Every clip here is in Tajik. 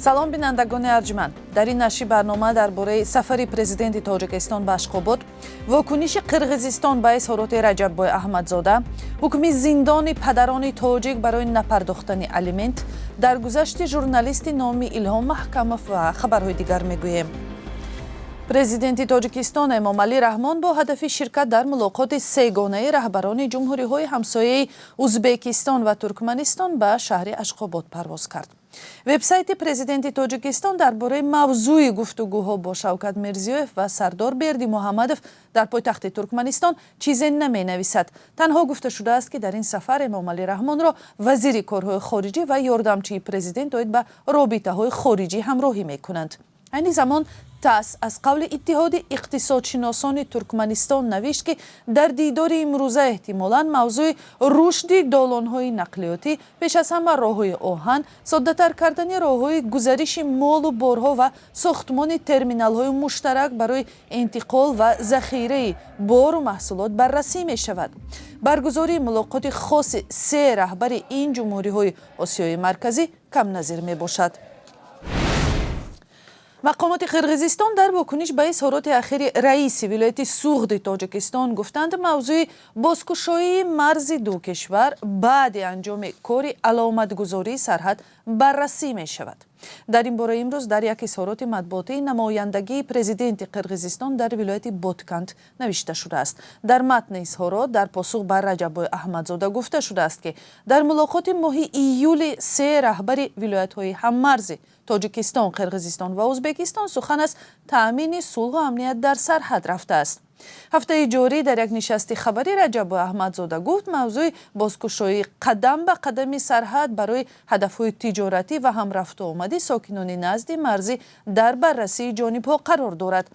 салом бинандагони арҷманд. дар ин нашри барнома дар бораи сафари президенти тоҷикистон ба Ашхобод, вокуниши Қирғизистон ба изҳороти Раҷаббой Аҳмадзода, ҳукми зиндони падарони тоҷик барои напардохтани алимент, даргузашти журналисти номи Илҳом Маҳкамов ва хабарҳои дигар мегӯем. президенти Тоҷикистон Эмомалӣ Раҳмон бо ҳадафи ширкат дар мулоқоти сегонаи раҳбарони ҷумҳуриҳои ҳамсояи Узбекистон ва Туркманистон ба шаҳри Ашхобод парвоз кард. вебсайти президенти Тоҷикистон дар бораи мавзӯи гуфтугӯҳо бо Шавкат Мирзиёев ва Сардор Берди Муҳаммадов дар пойтахти Туркманистон чизе наменависад. танҳо гуфта шудааст, ки дар ин сафар Эмомалӣ Раҳмонро вазири корҳои хориҷӣ ва ёрдамчии президент оид ба робитаҳои хориҷӣ ҳамроҳӣ мекунанд. айни замон ТАСС аз қавли иттиҳоди иқтисодшиносони Туркманистон навишт, ки дар дидори имрӯза эҳтимолан мавзӯи рушди долонҳои нақлиётӣ, пеш аз ҳама роҳҳои оҳан, соддатар кардани роҳҳои гузариши молу борҳо ва сохтмони терминалҳои муштарак барои интиқол ва захираи бору маҳсулот баррасӣ мешавад. баргузории мулоқоти хоси се раҳбари ин ҷумҳуриҳои Осиёи марказӣ камназир мебошад. мақомоти Қирғизистон дар вокуниш ба изҳороти ахири раиси вилояти Суғди Тоҷикистон гуфтанд, мавзӯи бозкушоии марзи ду кишвар баъди анҷоми кори аломатгузории сарҳад баррасӣ мешавад. дар ин бора имрӯз дар як изҳороти матбуотӣ намояндагии президенти Қирғизистон дар вилояти Ботканд навишта шудааст. дар матни изҳорот дар посух ба Раҷаббой Аҳмадзода гуфта шудааст, ки дар мулоқоти моҳи июли се раҳбари вилоятҳои ҳаммарзи Тоҷикистон, Қирғизистон ва Узбекистон сухан аз таъмини сулҳу амният дар сарҳад рафтааст. ҳафтаи ҷорӣ дар як нишасти хабарӣ Раҷаббой Аҳмадзода гуфт, мавзӯи бозкушоии қадам ба қадами сарҳад барои ҳадафҳои тиҷоратӣ ва ҳамрафтуомадӣ сокинони назди марзӣ дар баррасии ҷонибҳо қарор дорад.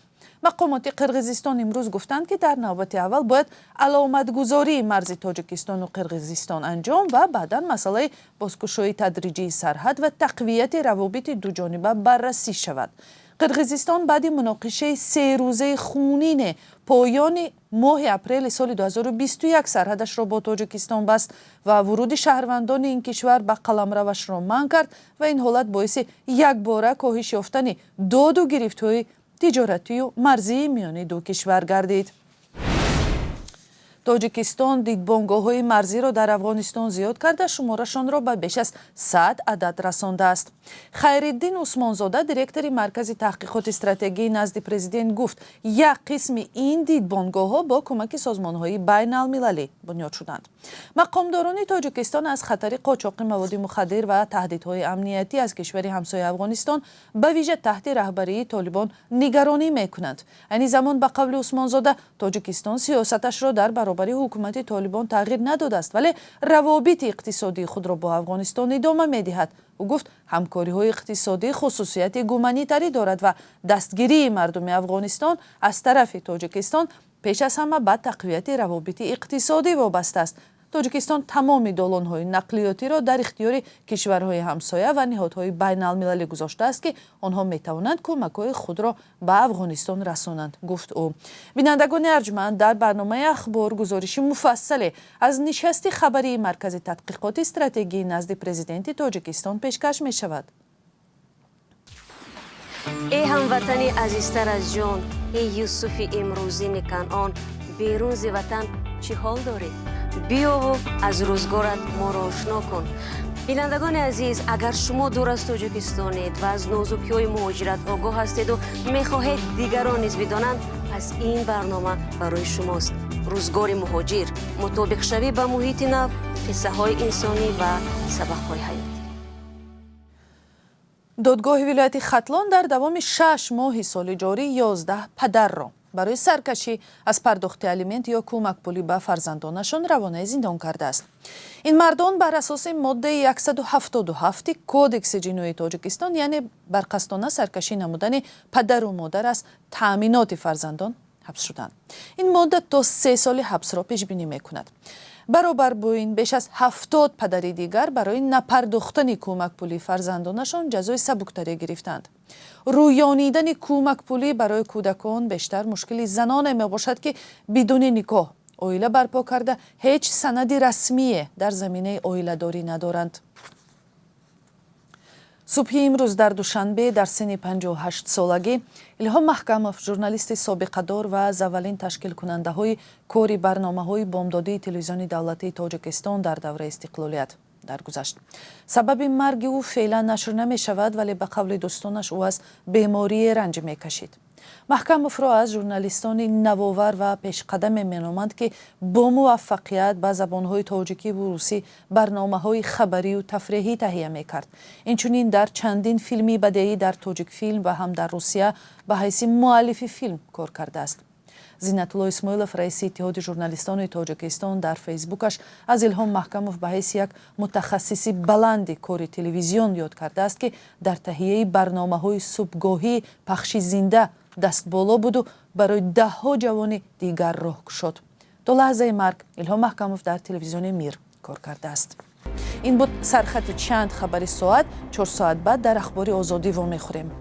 мақомоти Қирғизистон имрӯз гуфтанд, ки дар навбати аввал бояд аломатгузории марзи Тоҷикистону Қирғизистон анҷом ва баъдан масъалаи бозкушоии тадриҷии сарҳад ва тақвияти равобити дуҷониба баррасӣ шавад. Қирғизистон баъди муноқишаи серӯзаи хунин поёни моҳи апрели соли 2021 сарҳадашро бо Тоҷикистон баст ва вуруди шаҳрвандони ин кишвар ба қаламравашро манъ кард ва ин ҳолат боиси якбора коҳиш ёфтани доду гирифтҳои тиҷоратию марзии миёни ду кишвар гардид. Тоҷикистон дидбонгоҳҳои марзиро дар Афғонистон зиёд карда, шуморашонро ба беш аз 100 адад расондааст. Хайриддин Усмонзода, директори маркази таҳқиқоти стратегӣ назди президент гуфт, як қисми ин дидбонгоҳҳо бо кӯмаки созмонҳои байналмилалӣ бунёд шуданд. мақомдорони Тоҷикистон аз хатари қочоқи маводи мухаддир ва таҳдидҳои амниятӣ аз кишвари ҳамсояи Афғонистон ба виҷа таҳти раҳбарии Толибон нигаронӣ мекунанд. айни замон ба қавли Усмонзода, Тоҷикистон сиёсаташро дар баробари ҳукумати Толибон тағйир надодааст, вале равобити иқтисодии худро бо Афғонистон идома медиҳад. ӯ гуфт, ҳамкориҳои иқтисодӣ хусусияти гуманитарӣ дорад ва дастгирии мардуми Афғонистон аз тарафи Тоҷикистон пеш аз ҳама ба тақвияти равобити иқтисодӣ вобаста аст. Тоҷикистон тамоми долонҳои нақлиётиро дар ихтиёри кишварҳои ҳамсоя ва ниҳодҳои байналмилалӣ гузоштааст, ки онҳо метавонанд кӯмакҳои худро ба Афғонистон расонанд, гуфт ӯ. бинандагони арҷманд, дар барномаи ахбор гузориши муфассале аз нишасти хабарии маркази тадқиқоти стратегии назди президенти Тоҷикистон пешкаш мешавад. ای هموطنی عزیزتر از جان، ای یوسف امروزین کنعان، بیرون ز وطن چی حال داری؟ بیا و از روزگارت ما را آشنا کن. بینندگان عزیز، اگر شما دور از تاجیکستانید و از نازکی‌های مهاجرت آگاه هستید و می‌خواهید دیگران نیز بدانند، پس این برنامه برای شماست. روزگار مهاجر، مطابق شوی به محیط نو، قصه‌های انسانی و سبق‌های حیاتی. додгоҳи вилояти Хатлон дар давоми 6 моҳи соли ҷорӣ 11 падарро барои саркашӣ аз пардохти алимент ё кӯмакпулӣ ба фарзандонашон равонаи зиндон кардааст. ин мардон бар асоси моддаи 177 кодекси ҷиноии Тоҷикистон, яъне барқасдона саркашӣ намудани падару модар аз таъминоти фарзандон ҳабс шуданд. ин модда то 3 соли ҳабсро пешбинӣ мекунад. баробар бо ин беш аз 70 падари дигар барои напардохтани кӯмакпулии фарзандонашон ҷазои сабуктарӣ гирифтанд. рӯёнидани кӯмакпулӣ барои кӯдакон бештар мушкили заноне мебошад, ки бидуни никоҳ оила барпо карда ҳеҷ санади расмие дар заминаи оиладорӣ надоранд. صبح امروز در دوشنبه در سن 58 سالگی الهام محکمов ژورنالیست سابقه‌دار و از اولین تشکیل کننده های کاری برنامه‌های بامدادی تلویزیون دولتی تاجیکستان در دوره استقلالیت درگذشت. سبب مرگ او فعلا نشر نمی شود ولی به قول دوستانش او از بیماری رنج می کشید. محکمов را از ژورنالیستان نوآور و پیشقدم مینامند که با موفقیت به زبانهای تاجیکی و روسی برنامه‌های خبری و تفریحی تهیه می‌کرد. اینچنین در چندین فیلمی بدیعی در تاجیک فیلم و هم در روسیه به حیث مؤلف فیلم کار کرده است. زینت‌الله اسماعیلوف رئیس اتحاد ژورنالیستان تاجیکستان در فیسبوکش از الهام محکمов به حیث یک متخصص بلند کار تلویزیون یاد کرده است که در تهیه برنامه‌های صبحگاهی پخش زنده دست بالا بود و برای ده‌ها جوان دیگر راه گشود. تا لحظه مرگ الهام محکمов در تلویزیون میر کار کرده است. این بود سرخط چند خبر ساعت. 4 ساعت بعد در اخبار آزادی وا می‌خوریم.